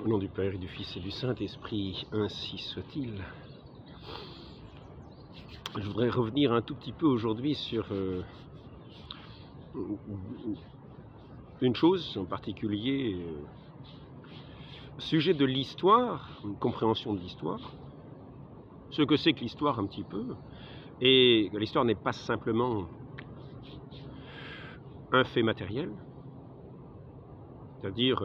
Au nom du Père et du Fils et du Saint-Esprit, ainsi soit-il. Je voudrais revenir un tout petit peu aujourd'hui sur une chose en particulier, sujet de l'histoire, une compréhension de l'histoire, ce que c'est que l'histoire un petit peu, et que l'histoire n'est pas simplement un fait matériel, c'est-à-dire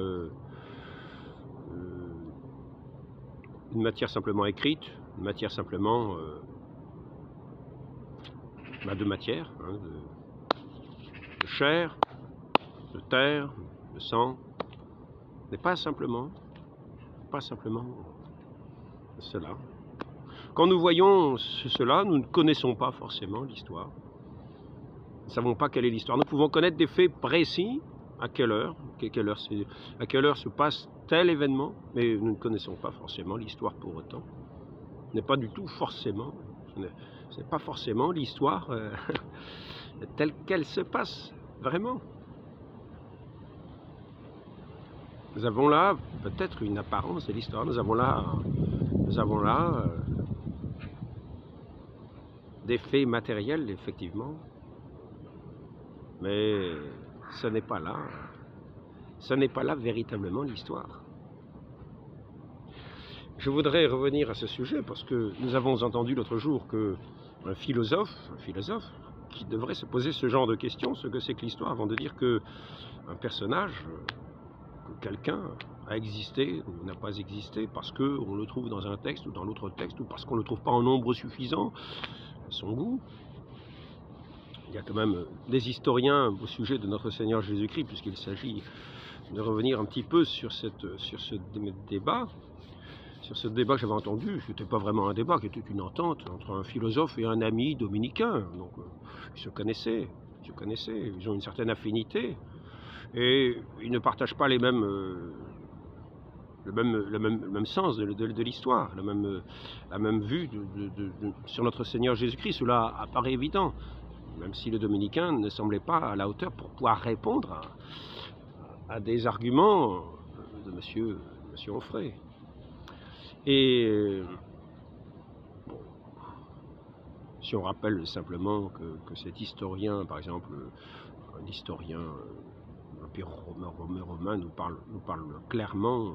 une matière simplement écrite, une matière simplement de matière, hein, de chair, de terre, de sang, mais pas simplement cela. Quand nous voyons cela, nous ne connaissons pas forcément l'histoire. Nous ne savons pas quelle est l'histoire. Nous pouvons connaître des faits précis, à quelle heure se passe tel événement, mais nous ne connaissons pas forcément l'histoire pour autant. Ce n'est pas du tout forcément, ce n'est pas forcément l'histoire telle qu'elle se passe, vraiment. Nous avons là peut-être une apparence de l'histoire, nous avons là des faits matériels, effectivement, mais ce n'est pas là véritablement l'histoire. Je voudrais revenir à ce sujet parce que nous avons entendu l'autre jour qu'un philosophe qui devrait se poser ce genre de questions, ce que c'est que l'histoire, avant de dire qu'un personnage, que quelqu'un a existé ou n'a pas existé parce qu'on le trouve dans un texte ou dans l'autre texte ou parce qu'on ne le trouve pas en nombre suffisant à son goût. Il y a quand même des historiens au sujet de notre Seigneur Jésus-Christ, puisqu'il s'agit de revenir un petit peu sur ce débat. Sur ce débat que j'avais entendu, ce n'était pas vraiment un débat, qui était une entente entre un philosophe et un ami dominicain. Donc ils se connaissaient, ils ont une certaine affinité, et ils ne partagent pas le même sens de l'histoire, la même vue sur notre Seigneur Jésus-Christ. Cela apparaît évident, même si le dominicain ne semblait pas à la hauteur pour pouvoir répondre à des arguments de monsieur Onfray. Et bon, si on rappelle simplement que cet historien, par exemple, un historien l'Empire romain nous parle clairement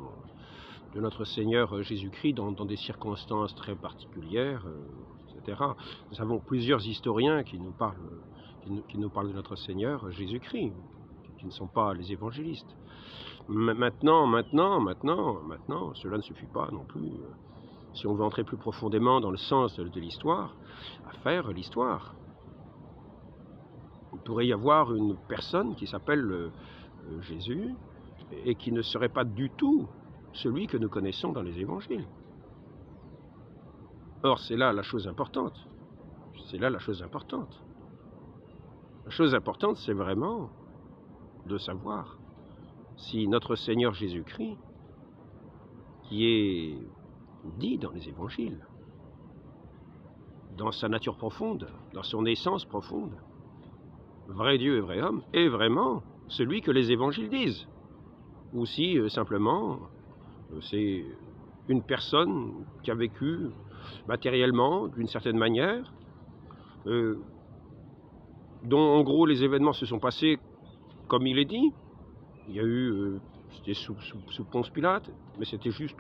de notre Seigneur Jésus-Christ dans des circonstances très particulières, etc. Nous avons plusieurs historiens qui nous parlent de notre Seigneur Jésus-Christ, qui ne sont pas les évangélistes. Maintenant, cela ne suffit pas non plus, si on veut entrer plus profondément dans le sens de l'histoire, à faire l'histoire. Il pourrait y avoir une personne qui s'appelle Jésus et qui ne serait pas du tout celui que nous connaissons dans les évangiles. Or, c'est là la chose importante. La chose importante, c'est vraiment de savoir si notre Seigneur Jésus-Christ, qui est dit dans les évangiles, dans sa nature profonde, dans son essence profonde, vrai Dieu et vrai homme, est vraiment celui que les évangiles disent. Ou si simplement c'est une personne qui a vécu matériellement d'une certaine manière, dont en gros les événements se sont passés comme il est dit. Il y a eu, c'était sous Ponce Pilate, mais c'était juste,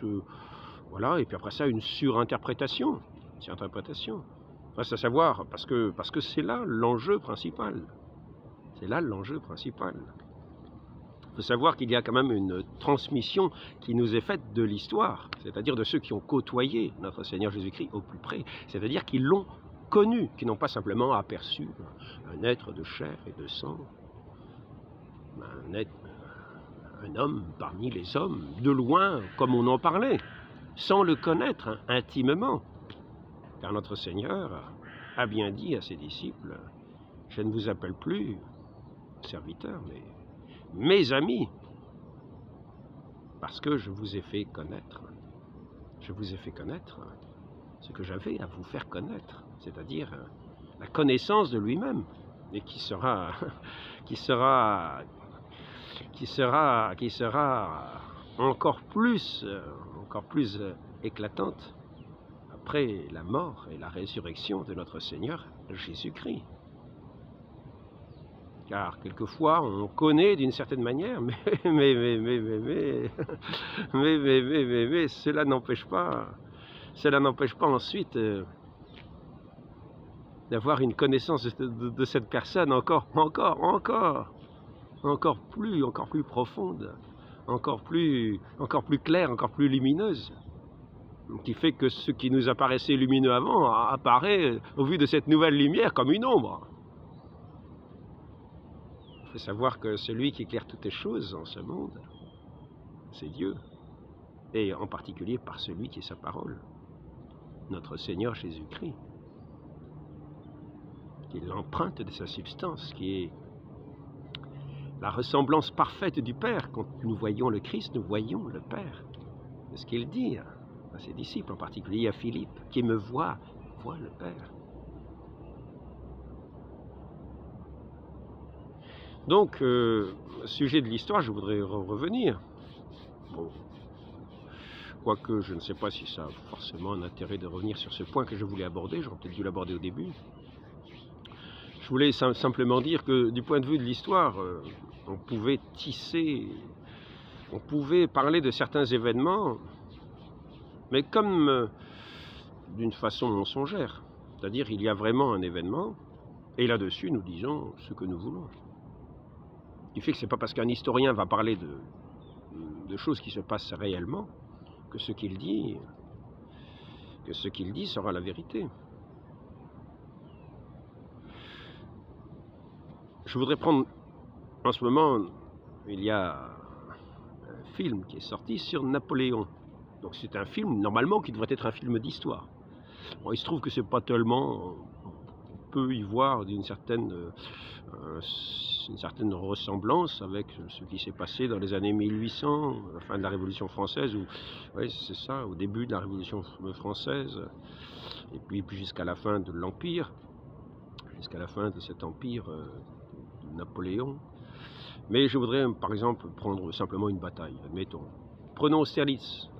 voilà, et puis après ça une surinterprétation. Reste à savoir, parce que c'est là l'enjeu principal. Il faut savoir qu'il y a quand même une transmission qui nous est faite de l'histoire, c'est-à-dire de ceux qui ont côtoyé notre Seigneur Jésus-Christ au plus près, c'est-à-dire qui l'ont connu, qui n'ont pas simplement aperçu un être de chair et de sang, un homme parmi les hommes, de loin, comme on en parlait, sans le connaître intimement. Car notre Seigneur a bien dit à ses disciples, « Je ne vous appelle plus serviteurs, mais mes amis, parce que je vous ai fait connaître. Je vous ai fait connaître ce que j'avais à vous faire connaître, c'est-à-dire la connaissance de lui-même, et qui sera encore plus éclatante après la mort et la résurrection de notre Seigneur Jésus-Christ. Car quelquefois on connaît d'une certaine manière, mais cela n'empêche pas ensuite d'avoir une connaissance de cette personne encore plus profonde, encore plus claire, encore plus lumineuse, qui fait que ce qui nous apparaissait lumineux avant apparaît au vu de cette nouvelle lumière comme une ombre. Il faut savoir que celui qui éclaire toutes les choses en ce monde, c'est Dieu, et en particulier par celui qui est sa parole, notre Seigneur Jésus-Christ, qui est l'empreinte de sa substance, qui est la ressemblance parfaite du Père. Quand nous voyons le Christ, nous voyons le Père. C'est ce qu'il dit à ses disciples, en particulier à Philippe, qui me voit le Père. Donc, au sujet de l'histoire, je voudrais revenir. Bon, quoique je ne sais pas si ça a forcément un intérêt de revenir sur ce point que je voulais aborder, j'aurais peut-être dû l'aborder au début. Je voulais simplement dire que du point de vue de l'histoire, on pouvait parler de certains événements, mais comme d'une façon mensongère. C'est-à-dire, il y a vraiment un événement, et là-dessus, nous disons ce que nous voulons. Ce qui fait que ce n'est pas parce qu'un historien va parler de choses qui se passent réellement que ce qu'il dit sera la vérité. Je voudrais prendre, en ce moment, il y a un film qui est sorti sur Napoléon. Donc c'est un film, normalement, qui devrait être un film d'histoire. Bon, il se trouve que c'est pas tellement... On peut y voir une certaine ressemblance avec ce qui s'est passé dans les années 1800, à la fin de la Révolution française, oui, c'est ça, au début de la Révolution française, et puis jusqu'à la fin de l'Empire, jusqu'à la fin de cet empire de Napoléon. Mais je voudrais, par exemple, prendre simplement une bataille, admettons. Prenons Austerlitz.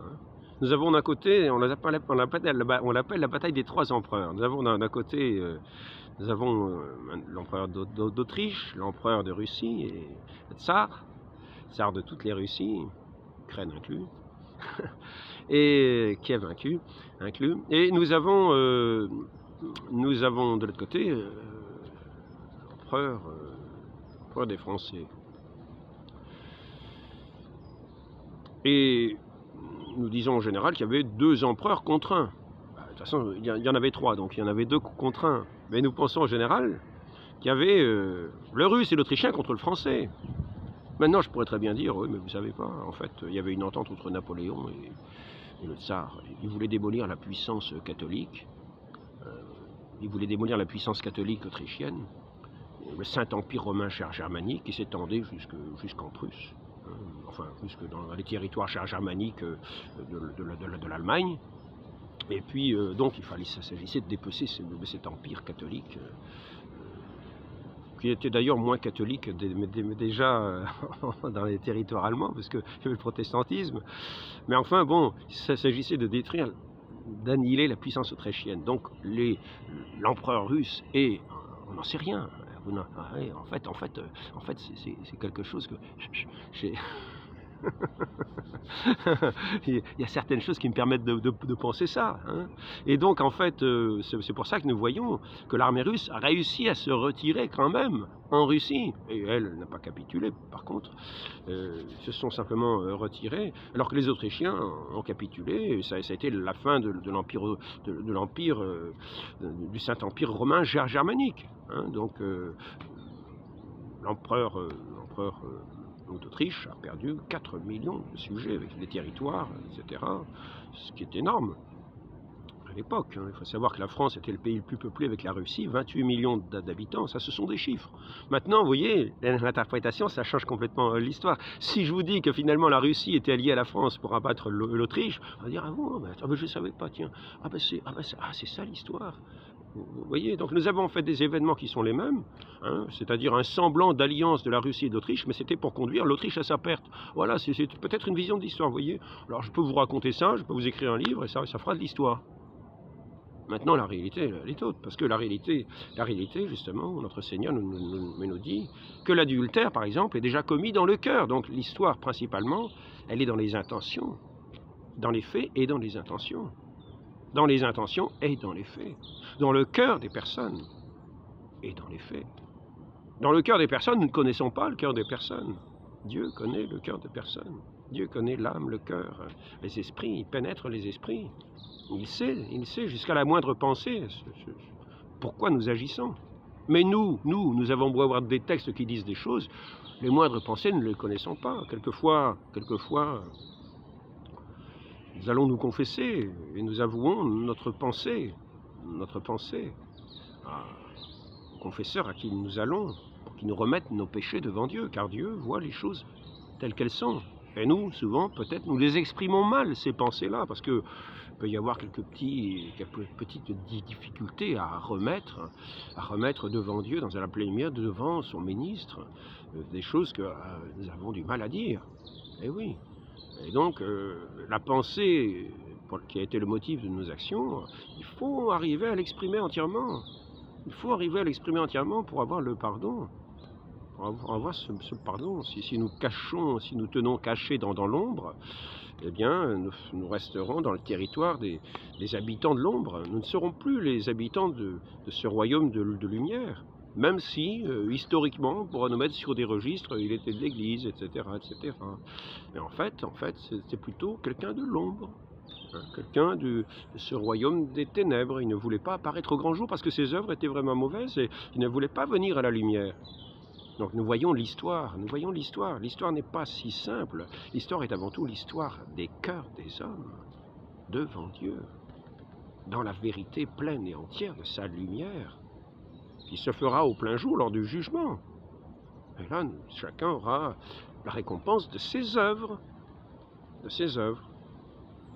Nous avons d'un côté, on l'appelle la bataille des trois empereurs. Nous avons d'un côté, l'empereur d'Autriche, l'empereur de Russie et le tsar de toutes les Russies, Ukraine inclus, et Kiev inclus. Et nous avons de l'autre côté l'empereur des Français. Et nous disons en général qu'il y avait deux empereurs contre un. De toute façon, il y en avait trois, donc il y en avait deux contre un. Mais nous pensons en général qu'il y avait le russe et l'autrichien contre le français. Maintenant, je pourrais très bien dire, oui, mais vous savez pas, en fait, il y avait une entente entre Napoléon et le tsar. Il voulait démolir la puissance catholique. Il voulait démolir la puissance catholique autrichienne, le Saint-Empire romain germanique qui s'étendait jusqu'en Prusse. Enfin, jusque dans les territoires germaniques de l'Allemagne. Et puis, donc, ça s'agissait de dépecer cet empire catholique, qui était d'ailleurs moins catholique déjà dans les territoires allemands, parce qu'il y avait le protestantisme. Mais enfin, bon, ça s'agissait de détruire, d'annihiler la puissance autrichienne. Donc, l'empereur russe et on n'en sait rien. En fait, c'est quelque chose que il y a certaines choses qui me permettent de penser ça. Et donc, en fait, c'est pour ça que nous voyons que l'armée russe a réussi à se retirer quand même en Russie. Et elle n'a pas capitulé, par contre. Se sont simplement retirés, alors que les Autrichiens ont capitulé. Et ça a été la fin de l'empire, du Saint-Empire romain germanique. Donc, l'empereur d'Autriche a perdu 4 millions de sujets avec les territoires, etc. Ce qui est énorme à l'époque. Il faut savoir que la France était le pays le plus peuplé avec la Russie, 28 millions d'habitants, ça ce sont des chiffres. Maintenant, vous voyez, l'interprétation, ça change complètement l'histoire. Si je vous dis que finalement la Russie était alliée à la France pour abattre l'Autriche, on va dire, ah bon, je ne savais pas, tiens, c'est ça l'histoire. Vous voyez, donc nous avons fait des événements qui sont les mêmes, hein, c'est-à-dire un semblant d'alliance de la Russie et d'Autriche, mais c'était pour conduire l'Autriche à sa perte. Voilà, c'est peut-être une vision de l'histoire, vous voyez. Alors je peux vous raconter ça, je peux vous écrire un livre, et ça fera de l'histoire. Maintenant, la réalité, elle est autre, parce que la réalité, justement, notre Seigneur nous dit que l'adultère, par exemple, est déjà commis dans le cœur. Donc l'histoire, principalement, elle est dans les intentions, dans les faits et dans les intentions. Dans les intentions et dans les faits. Dans le cœur des personnes et dans les faits. Dans le cœur des personnes, nous ne connaissons pas le cœur des personnes. Dieu connaît le cœur des personnes. Dieu connaît l'âme, le cœur, les esprits, il pénètre les esprits. Il sait jusqu'à la moindre pensée pourquoi nous agissons. Mais nous avons beau avoir des textes qui disent des choses, les moindres pensées, nous ne les connaissons pas. Quelquefois, nous allons nous confesser et nous avouons notre pensée au confesseur à qui nous allons, pour qu'il nous remette nos péchés devant Dieu, car Dieu voit les choses telles qu'elles sont. Et nous, souvent, peut-être, nous les exprimons mal, ces pensées-là, parce qu'il peut y avoir quelques petites difficultés à remettre devant Dieu, dans la pleine lumière, devant son ministre, des choses que nous avons du mal à dire. Et oui. Et donc, la pensée qui a été le motif de nos actions, il faut arriver à l'exprimer entièrement. Il faut arriver à l'exprimer entièrement pour avoir le pardon. Pour avoir ce pardon. Si nous cachons, si nous tenons cachés dans l'ombre, eh bien, nous resterons dans le territoire des habitants de l'ombre. Nous ne serons plus les habitants de ce royaume de lumière. Même si, historiquement, on pourra nous mettre sur des registres, il était de l'Église, etc., etc. Mais en fait, c'était plutôt quelqu'un de l'ombre, hein, quelqu'un de ce royaume des ténèbres. Il ne voulait pas apparaître au grand jour parce que ses œuvres étaient vraiment mauvaises et il ne voulait pas venir à la lumière. Donc nous voyons l'histoire. L'histoire n'est pas si simple. L'histoire est avant tout l'histoire des cœurs des hommes, devant Dieu, dans la vérité pleine et entière de sa lumière, qui se fera au plein jour lors du jugement. Et là, chacun aura la récompense de ses œuvres, la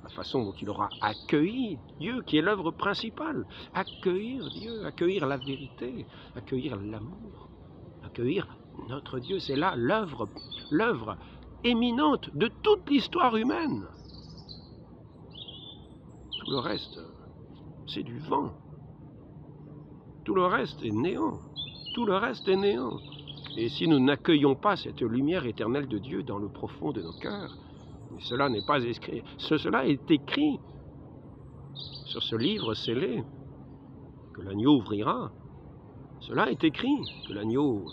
façon dont il aura accueilli Dieu, qui est l'œuvre principale. Accueillir Dieu, accueillir la vérité, accueillir l'amour, accueillir notre Dieu. C'est là l'œuvre éminente de toute l'histoire humaine. Tout le reste, c'est du vent. Tout le reste est néant. Tout le reste est néant. Et si nous n'accueillons pas cette lumière éternelle de Dieu dans le profond de nos cœurs, cela n'est pas écrit. Cela est écrit sur ce livre scellé que l'agneau ouvrira. Cela est écrit que l'agneau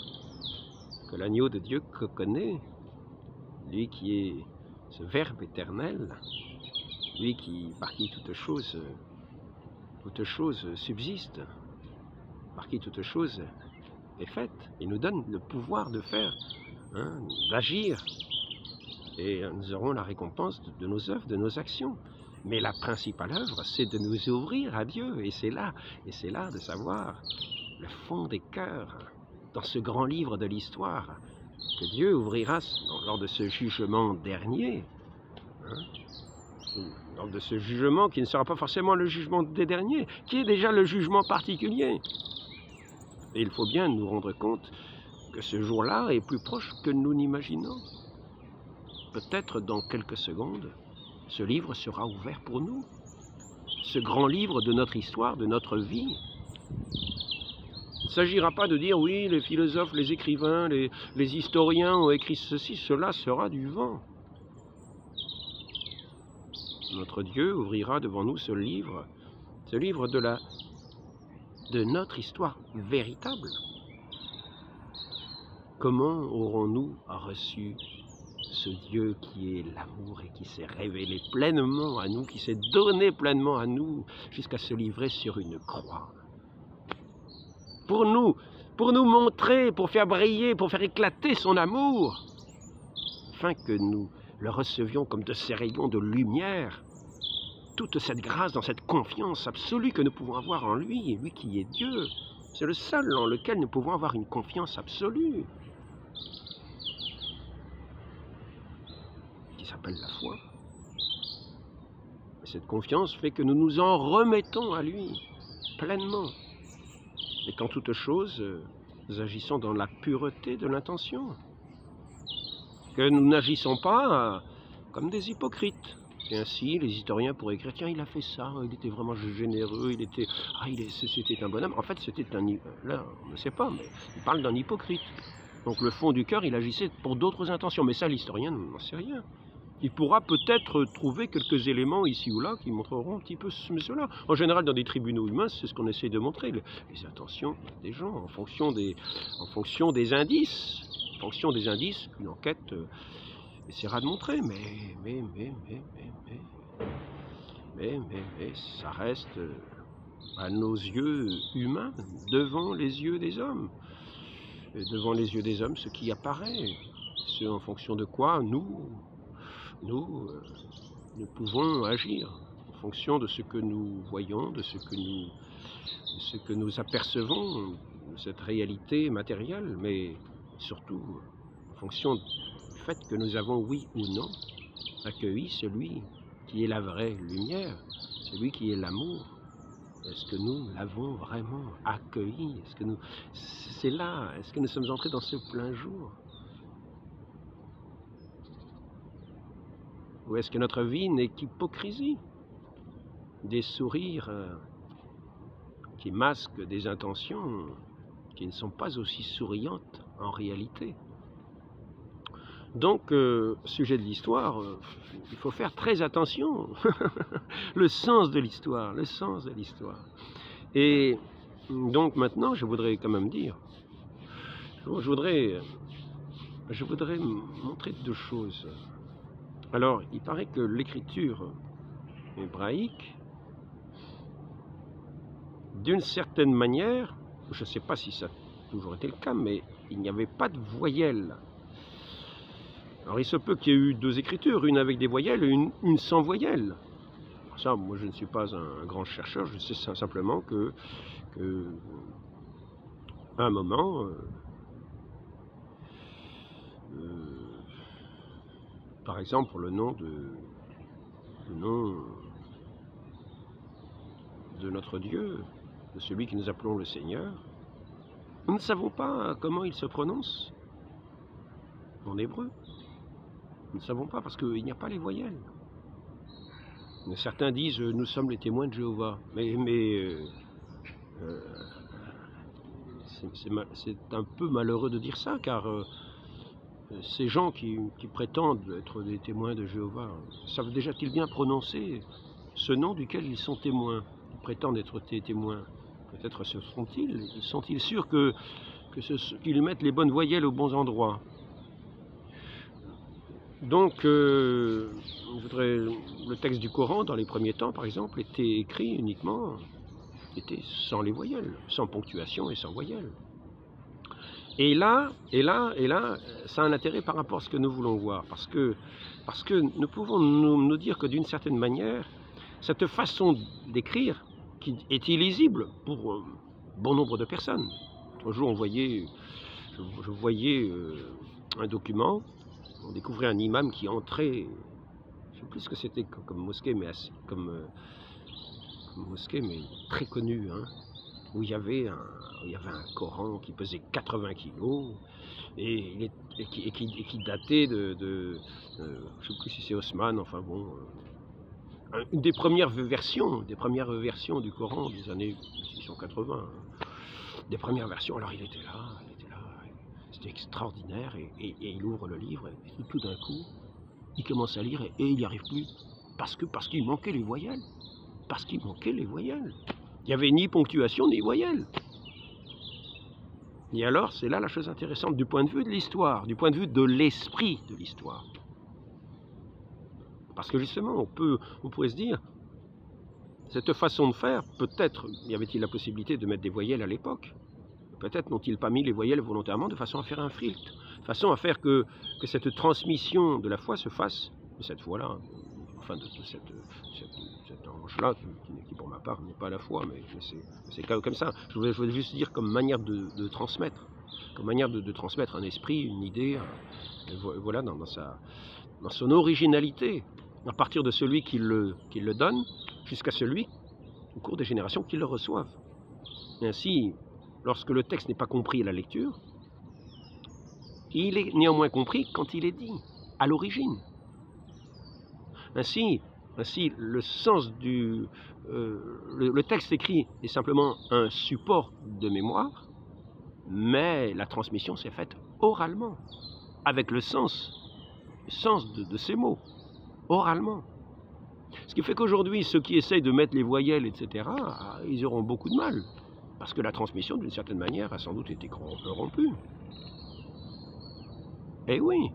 de Dieu connaît, lui qui est ce Verbe éternel, lui par qui toute chose subsiste, par qui toute chose est faite. Il nous donne le pouvoir de faire, hein, d'agir. Et nous aurons la récompense de nos œuvres, de nos actions. Mais la principale œuvre, c'est de nous ouvrir à Dieu. Et c'est là de savoir le fond des cœurs, dans ce grand livre de l'histoire, que Dieu ouvrira lors de ce jugement dernier. Hein, lors de ce jugement qui ne sera pas forcément le jugement des derniers, qui est déjà le jugement particulier. Et il faut bien nous rendre compte que ce jour-là est plus proche que nous n'imaginons. Peut-être dans quelques secondes, ce livre sera ouvert pour nous. Ce grand livre de notre histoire, de notre vie. Il ne s'agira pas de dire, oui, les philosophes, les écrivains, les historiens ont écrit ceci, cela sera du vent. Notre Dieu ouvrira devant nous ce livre de notre histoire véritable. Comment aurons-nous reçu ce Dieu qui est l'amour et qui s'est révélé pleinement à nous, qui s'est donné pleinement à nous jusqu'à se livrer sur une croix? Pour nous montrer, pour faire briller, pour faire éclater son amour, afin que nous le recevions comme de ces rayons de lumière, toute cette grâce dans cette confiance absolue que nous pouvons avoir en lui, et lui qui est Dieu. C'est le seul en lequel nous pouvons avoir une confiance absolue, qui s'appelle la foi. Et cette confiance fait que nous nous en remettons à lui, pleinement. et qu'en toute chose, nous agissons dans la pureté de l'intention. Que nous n'agissons pas comme des hypocrites. Et ainsi, les historiens pourraient écrire, tiens, il a fait ça, il était vraiment généreux, c'était un bonhomme. En fait, là, on ne sait pas, mais il parle d'un hypocrite. Donc le fond du cœur, il agissait pour d'autres intentions. Mais ça, l'historien n'en sait rien. Il pourra peut-être trouver quelques éléments ici ou là qui montreront un petit peu cela. En général, dans des tribunaux humains, c'est ce qu'on essaie de montrer, les intentions des gens, en fonction des indices. En fonction des indices qu'une enquête essaiera de montrer. Mais, ça reste à nos yeux humains, devant les yeux des hommes. Et devant les yeux des hommes, ce qui apparaît, ce en fonction de quoi nous pouvons agir, en fonction de ce que nous voyons, de ce que nous apercevons, de cette réalité matérielle, mais surtout en fonction du fait que nous avons, oui ou non, accueilli celui qui est la vraie lumière, celui qui est l'amour. Est-ce que nous l'avons vraiment accueilli? Est-ce que c'est là? Est-ce que nous sommes entrés dans ce plein jour? Ou est-ce que notre vie n'est qu'hypocrisie? Des sourires qui masquent des intentions qui ne sont pas aussi souriantes en réalité. Donc, sujet de l'histoire, il faut faire très attention. Le sens de l'histoire, le sens de l'histoire. Et donc maintenant, je voudrais quand même dire, je voudrais montrer deux choses. Alors, il paraît que l'écriture hébraïque, d'une certaine manière, je ne sais pas si ça a toujours été le cas, mais il n'y avait pas de voyelles. Alors il se peut qu'il y ait eu deux écritures, une avec des voyelles et une sans voyelles. Ça, moi je ne suis pas un grand chercheur, je sais simplement que à un moment, par exemple pour le nom de notre Dieu, de celui que nous appelons le Seigneur, nous ne savons pas comment il se prononce en hébreu. Nous ne savons pas parce qu'il n'y a pas les voyelles. Certains disent nous sommes les témoins de Jéhovah, mais c'est un peu malheureux de dire ça, car ces gens qui prétendent être des témoins de Jéhovah savent déjà-t-ils bien prononcer ce nom duquel ils sont témoins? Ils prétendent être des témoins. Peut-être sont-ils sûrs qu'ils mettent les bonnes voyelles aux bons endroits? Donc, le texte du Coran, dans les premiers temps, par exemple, était écrit uniquement, était sans les voyelles, sans ponctuation et sans voyelles. Et là, ça a un intérêt par rapport à ce que nous voulons voir, parce que nous pouvons nous dire que d'une certaine manière, cette façon d'écrire, qui est illisible pour bon nombre de personnes. Un jour, je voyais un document. On découvrait un imam qui entrait, je ne sais plus ce que c'était comme mosquée, mais comme mosquée, mais très connue, hein, où il y avait un Coran qui pesait 80 kilos et qui datait de je ne sais plus si c'est Haussmann, enfin bon, une des premières versions du Coran des années 680, hein, des premières versions. Alors il était là. C'était extraordinaire, et il ouvre le livre, et tout d'un coup, il commence à lire, et il n'y arrive plus, parce qu'il manquait les voyelles. Parce qu'il manquait les voyelles. Il n'y avait ni ponctuation, ni voyelles. Et alors, c'est là la chose intéressante du point de vue de l'histoire, du point de vue de l'esprit de l'histoire. Parce que justement, on pourrait se dire, cette façon de faire, peut-être y avait-il la possibilité de mettre des voyelles à l'époque. Peut-être n'ont-ils pas mis les voyelles volontairement de façon à faire un filtre, de façon à faire que cette transmission de la foi se fasse, de cette foi-là, enfin de cet ange-là, qui pour ma part n'est pas la foi, mais c'est comme ça. Je voulais juste dire comme manière de transmettre, comme manière de transmettre un esprit, une idée, voilà, dans son originalité, à partir de celui qui le donne, jusqu'à celui, au cours des générations, qui le reçoivent. Et ainsi, lorsque le texte n'est pas compris à la lecture, il est néanmoins compris quand il est dit, à l'origine. Ainsi, le sens le texte écrit est simplement un support de mémoire, mais la transmission s'est faite oralement, avec le sens de ces mots, oralement. Ce qui fait qu'aujourd'hui, ceux qui essayent de mettre les voyelles, etc., ils auront beaucoup de mal, parce que la transmission, d'une certaine manière, a sans doute été corrompue. Eh oui,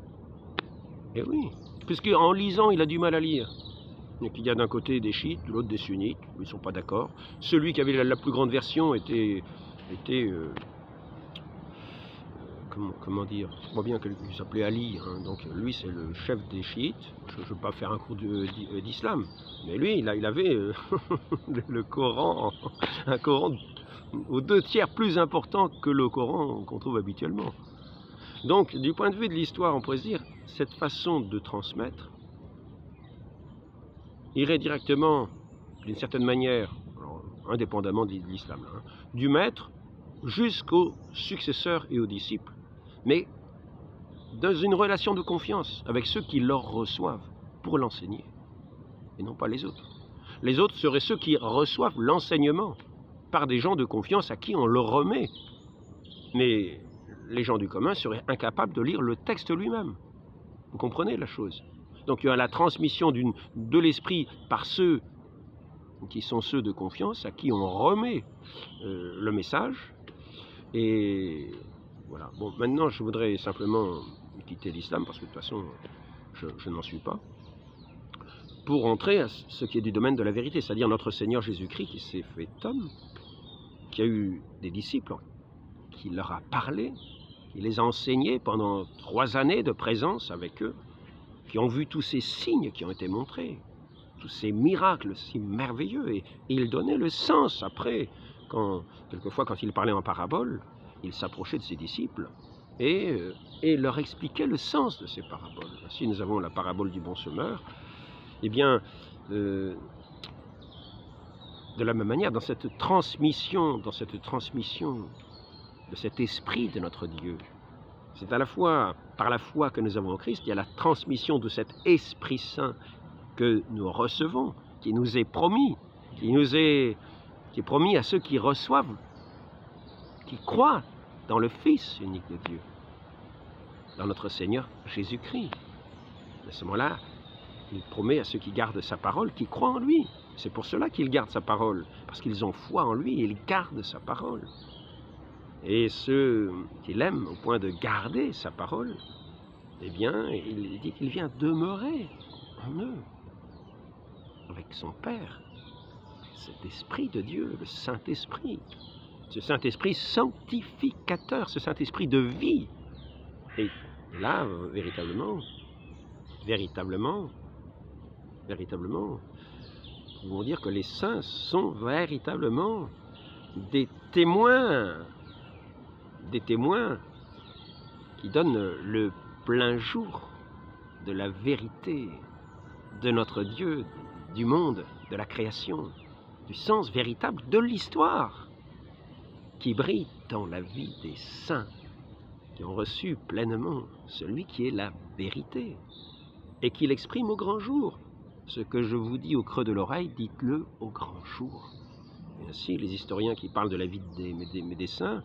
puisqu'en lisant, il a du mal à lire. Et puis il y a d'un côté des chiites, de l'autre des sunnites, ils ne sont pas d'accord. Celui qui avait la plus grande version était comment dire, je crois bien qu'il s'appelait Ali, hein, donc lui c'est le chef des chiites. Je ne veux pas faire un cours d'islam, mais lui il avait le Coran, un Coran aux 2/3 plus important que le Coran qu'on trouve habituellement. Donc du point de vue de l'histoire, on pourrait se dire, cette façon de transmettre irait directement, d'une certaine manière, alors, indépendamment de l'islam, hein, du maître jusqu'aux successeurs et aux disciples, mais dans une relation de confiance avec ceux qui leur reçoivent pour l'enseigner, et non pas les autres. Les autres seraient ceux qui reçoivent l'enseignement par des gens de confiance à qui on le remet. Mais les gens du commun seraient incapables de lire le texte lui-même. Vous comprenez la chose? Donc il y a la transmission de l'esprit par ceux qui sont ceux de confiance, à qui on remet le message. Et voilà. Bon, maintenant je voudrais simplement quitter l'islam, parce que de toute façon je n'en suis pas, pour entrer à ce qui est du domaine de la vérité, c'est-à-dire notre Seigneur Jésus-Christ qui s'est fait homme, qui a eu des disciples, qui leur a parlé, qui les a enseignés pendant 3 années de présence avec eux, qui ont vu tous ces signes qui ont été montrés, tous ces miracles si merveilleux, et il donnait le sens après, quelquefois quand il parlait en parabole, il s'approchait de ses disciples et leur expliquait le sens de ces paraboles. Ainsi nous avons la parabole du bon semeur. Eh bien, de la même manière, dans cette transmission de cet esprit de notre Dieu, c'est à la fois par la foi que nous avons en Christ, il y a la transmission de cet Esprit Saint que nous recevons, qui nous est promis, qui est promis à ceux qui reçoivent, qui croient dans le Fils unique de Dieu, dans notre Seigneur Jésus-Christ. À ce moment-là, il promet à ceux qui gardent sa parole, qui croient en lui. C'est pour cela qu'ils gardent sa parole, parce qu'ils ont foi en lui et ils gardent sa parole. Et ceux qui l'aiment au point de garder sa parole, eh bien, il dit qu'il vient demeurer en eux, avec son Père, cet Esprit de Dieu, le Saint-Esprit, ce Saint-Esprit sanctificateur, ce Saint-Esprit de vie. Et là, véritablement, nous pouvons dire que les saints sont véritablement des témoins qui donnent le plein jour de la vérité de notre Dieu, du monde, de la création, du sens véritable de l'histoire, qui brille dans la vie des saints, qui ont reçu pleinement celui qui est la vérité, et qui l'exprime au grand jour. Ce que je vous dis au creux de l'oreille, dites-le au grand jour. Et ainsi, les historiens qui parlent de la vie des saints,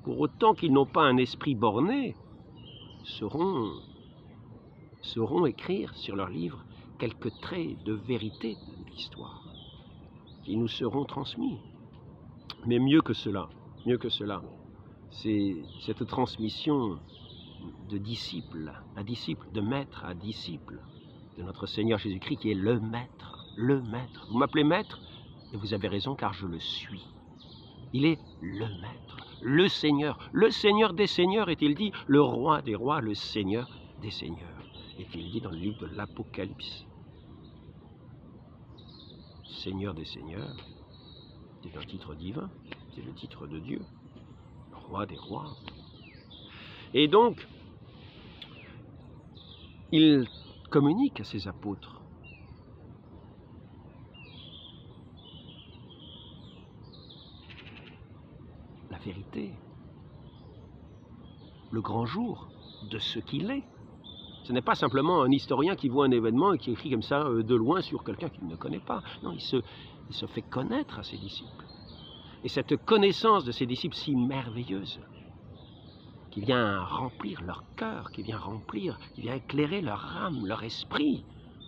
pour autant qu'ils n'ont pas un esprit borné, sauront écrire sur leurs livres quelques traits de vérité de l'histoire, qui nous seront transmis. Mais mieux que cela, c'est cette transmission de disciple à disciple, de maître à disciple, de notre Seigneur Jésus-Christ qui est le maître, le maître. Vous m'appelez maître, et vous avez raison car je le suis. Il est le maître, le Seigneur des seigneurs, est-il dit, le roi des rois, le Seigneur des seigneurs, est-il dit dans le livre de l'Apocalypse. Seigneur des seigneurs, c'est un titre divin, c'est le titre de Dieu, le roi des rois. Et donc, il communique à ses apôtres la vérité, le grand jour de ce qu'il est. Ce n'est pas simplement un historien qui voit un événement et qui écrit comme ça de loin sur quelqu'un qu'il ne connaît pas. Non, il se fait connaître à ses disciples. Et cette connaissance de ses disciples si merveilleuse, qui vient remplir leur cœur, qui vient éclairer leur âme, leur esprit,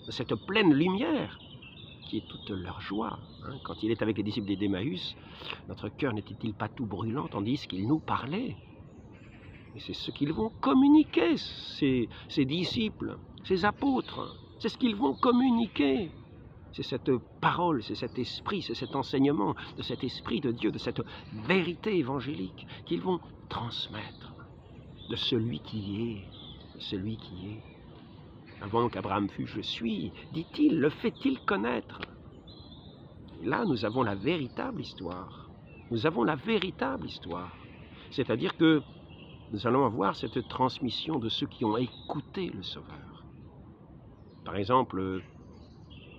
de cette pleine lumière, qui est toute leur joie. Quand il est avec les disciples d'Emmaüs, notre cœur n'était-il pas tout brûlant tandis qu'il nous parlait? Et c'est ce qu'ils vont communiquer, ces disciples, ces apôtres. C'est ce qu'ils vont communiquer. C'est cette parole, c'est cet esprit, c'est cet enseignement de cet esprit de Dieu, de cette vérité évangélique qu'ils vont transmettre de celui qui est, de celui qui est. Avant qu'Abraham fût, je suis, dit-il, le fait-il connaître? Et là, nous avons la véritable histoire. Nous avons la véritable histoire. C'est-à-dire que nous allons avoir cette transmission de ceux qui ont écouté le Sauveur. Par exemple,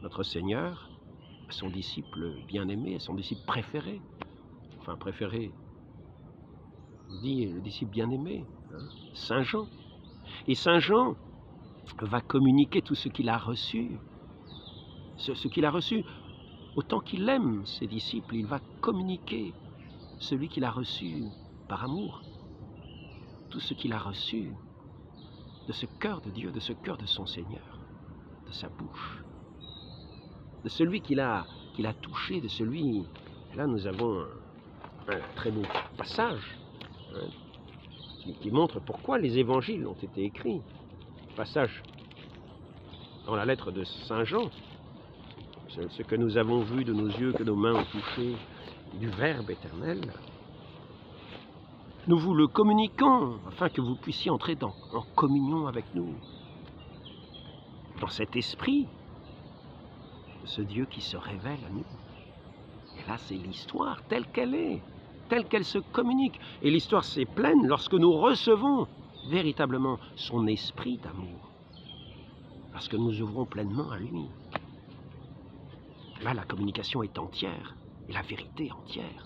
notre Seigneur, à son disciple bien-aimé, à son disciple préféré, enfin préféré, on dit le disciple bien-aimé, Saint Jean. Et Saint Jean va communiquer tout ce qu'il a reçu, ce qu'il a reçu. Autant qu'il aime ses disciples, il va communiquer celui qu'il a reçu par amour. Tout ce qu'il a reçu de ce cœur de Dieu, de ce cœur de son Seigneur, de sa bouche, de celui qu'il a touché, de celui... Là, nous avons un très beau passage qui montre pourquoi les évangiles ont été écrits. Passage dans la lettre de Saint Jean, ce que nous avons vu de nos yeux, que nos mains ont touché, du Verbe éternel. Nous vous le communiquons afin que vous puissiez entrer en communion avec nous, dans cet esprit de ce Dieu qui se révèle à nous. Et là, c'est l'histoire telle qu'elle est, telle qu'elle se communique. Et l'histoire, c'est pleine lorsque nous recevons véritablement son esprit d'amour, parce que nous ouvrons pleinement à lui. Là, la communication est entière, et la vérité entière.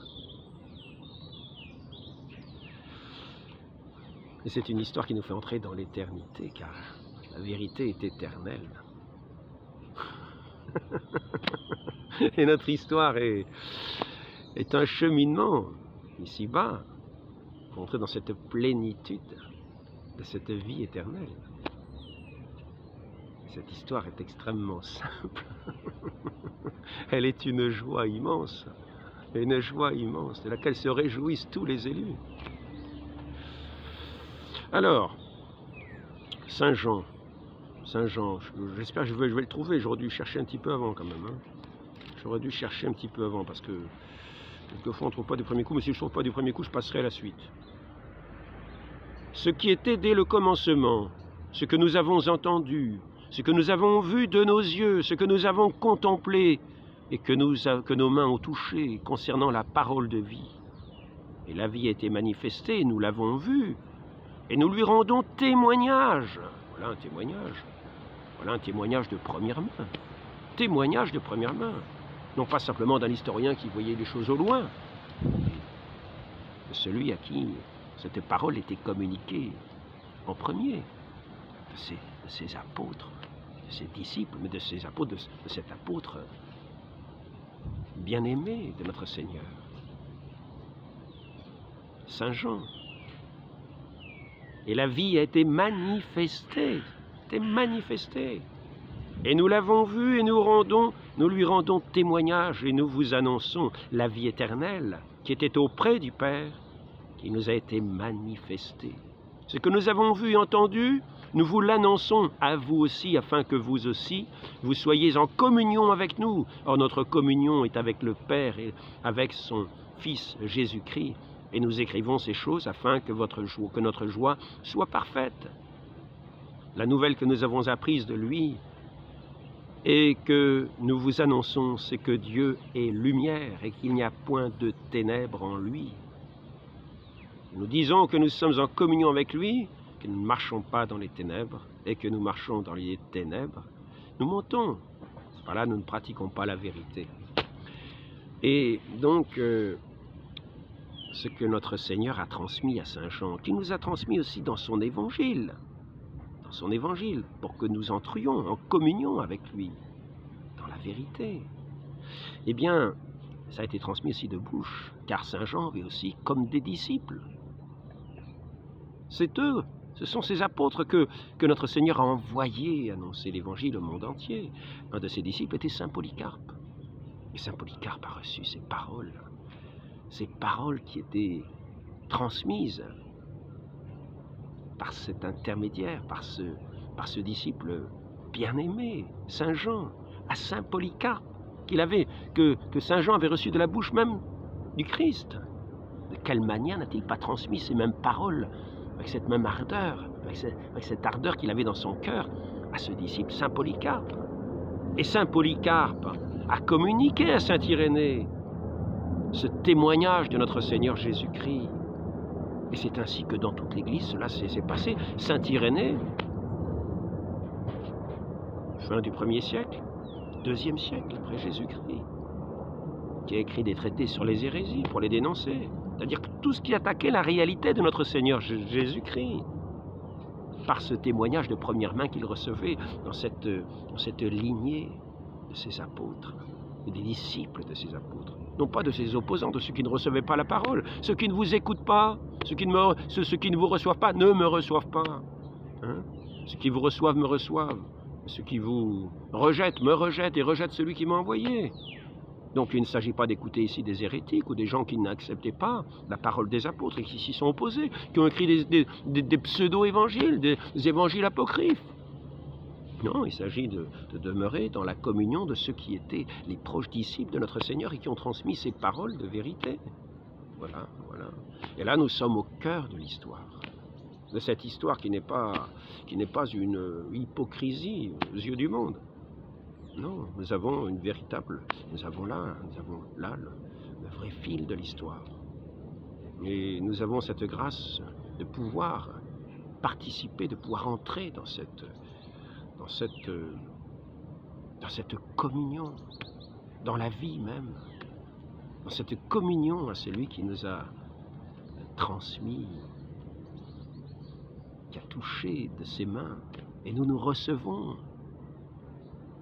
Et c'est une histoire qui nous fait entrer dans l'éternité, car la vérité est éternelle. Et notre histoire est un cheminement ici-bas pour entrer dans cette plénitude de cette vie éternelle. Cette histoire est extrêmement simple. Elle est une joie immense, de laquelle se réjouissent tous les élus. Alors, Saint Jean, j'espère que je vais le trouver. J'aurais dû chercher un petit peu avant quand même. J'aurais dû chercher un petit peu avant parce que quelquefois on ne trouve pas du premier coup, mais si je ne trouve pas du premier coup, je passerai à la suite. Ce qui était dès le commencement, ce que nous avons entendu, ce que nous avons vu de nos yeux, ce que nous avons contemplé et que nos mains ont touché concernant la parole de vie. Et la vie a été manifestée, nous l'avons vue. Et nous lui rendons témoignage. Voilà un témoignage. Voilà un témoignage de première main. Témoignage de première main. Non pas simplement d'un historien qui voyait les choses au loin, mais de celui à qui cette parole était communiquée en premier, de ses apôtres, de ses disciples, mais de ses apôtres, de cet apôtre bien-aimé de notre Seigneur, Saint Jean. Et la vie a été manifestée, Et nous l'avons vue et nous lui rendons témoignage et nous vous annonçons la vie éternelle qui était auprès du Père, qui nous a été manifestée. Ce que nous avons vu et entendu, nous vous l'annonçons à vous aussi, afin que vous aussi, vous soyez en communion avec nous. Or, notre communion est avec le Père et avec son Fils Jésus-Christ. Et nous écrivons ces choses afin que notre joie soit parfaite. La nouvelle que nous avons apprise de lui et que nous vous annonçons, c'est que Dieu est lumière et qu'il n'y a point de ténèbres en lui. Nous disons que nous sommes en communion avec lui, que nous ne marchons pas dans les ténèbres et que nous marchons dans les ténèbres. Nous mentons. Par là, nous ne pratiquons pas la vérité. Et donc... ce que notre Seigneur a transmis à Saint Jean, qu'il nous a transmis aussi dans son évangile, pour que nous entrions en communion avec lui, dans la vérité. Eh bien, ça a été transmis aussi de bouche, car Saint Jean avait aussi comme des disciples. C'est eux, ce sont ces apôtres que notre Seigneur a envoyés annoncer l'évangile au monde entier. Un de ses disciples était Saint Polycarpe. Et Saint Polycarpe a reçu ces paroles qui étaient transmises par cet intermédiaire, par ce disciple bien-aimé, Saint Jean, à Saint Polycarpe, que Saint Jean avait reçu de la bouche même du Christ. De quelle manière n'a-t-il pas transmis ces mêmes paroles avec cette même ardeur, avec cette ardeur qu'il avait dans son cœur à ce disciple Saint Polycarpe? Et Saint Polycarpe a communiqué à Saint Irénée ce témoignage de notre Seigneur Jésus-Christ. Et c'est ainsi que dans toute l'Église, cela s'est passé. Saint Irénée, fin du 1er siècle, 2e siècle après Jésus-Christ, qui a écrit des traités sur les hérésies pour les dénoncer. C'est-à-dire que tout ce qui attaquait la réalité de notre Seigneur Jésus-Christ, par ce témoignage de première main qu'il recevait dans cette lignée de ses apôtres, et des disciples de ses apôtres. Non pas de ses opposants, de ceux qui ne recevaient pas la parole. Ceux qui ne vous écoutent pas, ceux qui ne vous reçoivent pas, ne me reçoivent pas. Hein? Ceux qui vous reçoivent, me reçoivent. Ceux qui vous rejettent, me rejettent et rejettent celui qui m'a envoyé. Donc il ne s'agit pas d'écouter ici des hérétiques ou des gens qui n'acceptaient pas la parole des apôtres et qui s'y sont opposés, qui ont écrit des pseudo-évangiles, des évangiles apocryphes. Non, il s'agit de demeurer dans la communion de ceux qui étaient les proches disciples de notre Seigneur et qui ont transmis ces paroles de vérité. Voilà, voilà. Et là, nous sommes au cœur de l'histoire. De cette histoire qui n'est pas une hypocrisie aux yeux du monde. Non, nous avons là le vrai fil de l'histoire. Et nous avons cette grâce de pouvoir participer, de pouvoir entrer dans cette communion, dans la vie même, dans cette communion à celui qui nous a transmis, qui a touché de ses mains, et nous recevons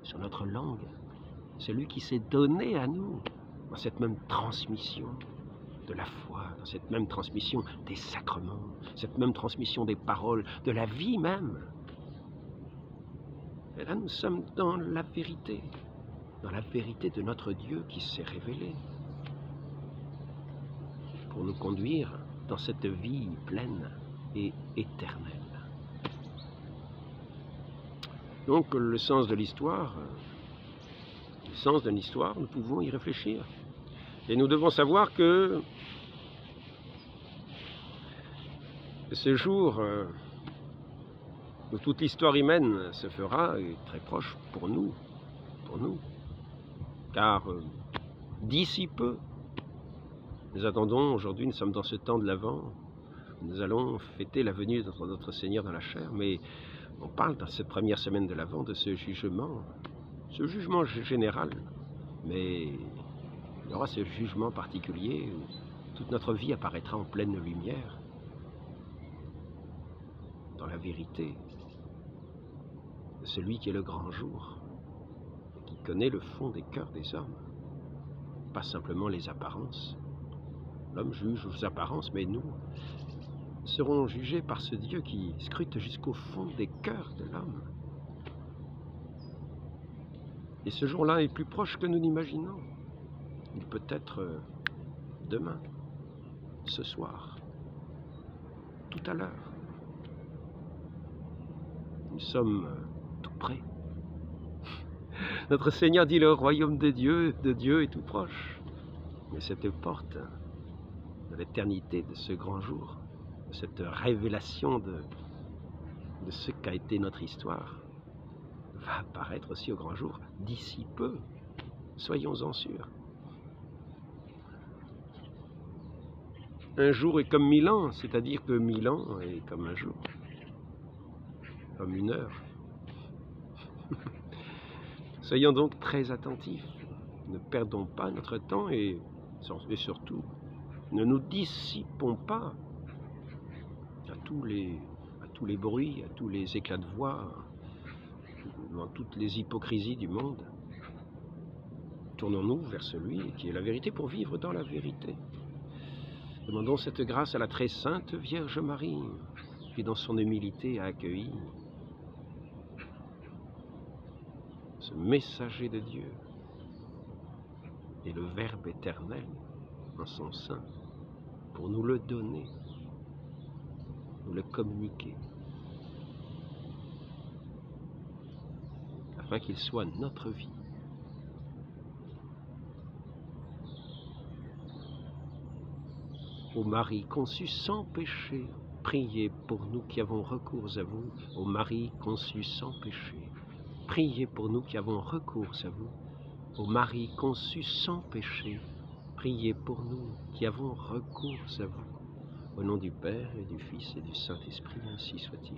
sur notre langue, celui qui s'est donné à nous dans cette même transmission de la foi, dans cette même transmission des sacrements, cette même transmission des paroles, de la vie même. Et là, nous sommes dans la vérité de notre Dieu qui s'est révélé pour nous conduire dans cette vie pleine et éternelle. Donc, le sens de l'histoire, nous pouvons y réfléchir. Et nous devons savoir que ce jour où toute l'histoire humaine se fera est très proche pour nous. Car d'ici peu, nous attendons aujourd'hui, nous sommes dans ce temps de l'Avent, nous allons fêter la venue de notre Seigneur dans la chair, mais on parle dans cette première semaine de l'Avent de ce jugement général, mais il y aura ce jugement particulier où toute notre vie apparaîtra en pleine lumière, dans la vérité de celui qui est le grand jour, qui connaît le fond des cœurs des hommes, pas simplement les apparences. L'homme juge aux apparences, mais nous serons jugés par ce Dieu qui scrute jusqu'au fond des cœurs de l'homme. Et ce jour-là est plus proche que nous n'imaginons. Il peut être demain, ce soir, tout à l'heure. Nous sommes tout près. Notre Seigneur dit le royaume de Dieu est tout proche. Mais cette porte de l'éternité, de ce grand jour, de cette révélation de ce qu'a été notre histoire, va apparaître aussi au grand jour d'ici peu. Soyons-en sûrs. Un jour est comme 1000 ans, c'est-à-dire que 1000 ans est comme un jour, comme une heure. Soyons donc très attentifs, ne perdons pas notre temps et surtout, Ne nous dissipons pas à tous les bruits, à tous les éclats de voix, dans toutes les hypocrisies du monde. Tournons-nous vers celui qui est la vérité pour vivre dans la vérité. Demandons cette grâce à la très sainte Vierge Marie, qui dans son humilité a accueilli ce messager de Dieu et le Verbe éternel en son sein pour nous le donner, nous le communiquer, afin qu'il soit notre vie. Ô Marie conçue sans péché, priez pour nous qui avons recours à vous. Ô Marie conçue sans péché, priez pour nous qui avons recours à vous. Ô Marie conçue sans péché, priez pour nous qui avons recours à vous. Au nom du Père et du Fils et du Saint-Esprit, ainsi soit-il.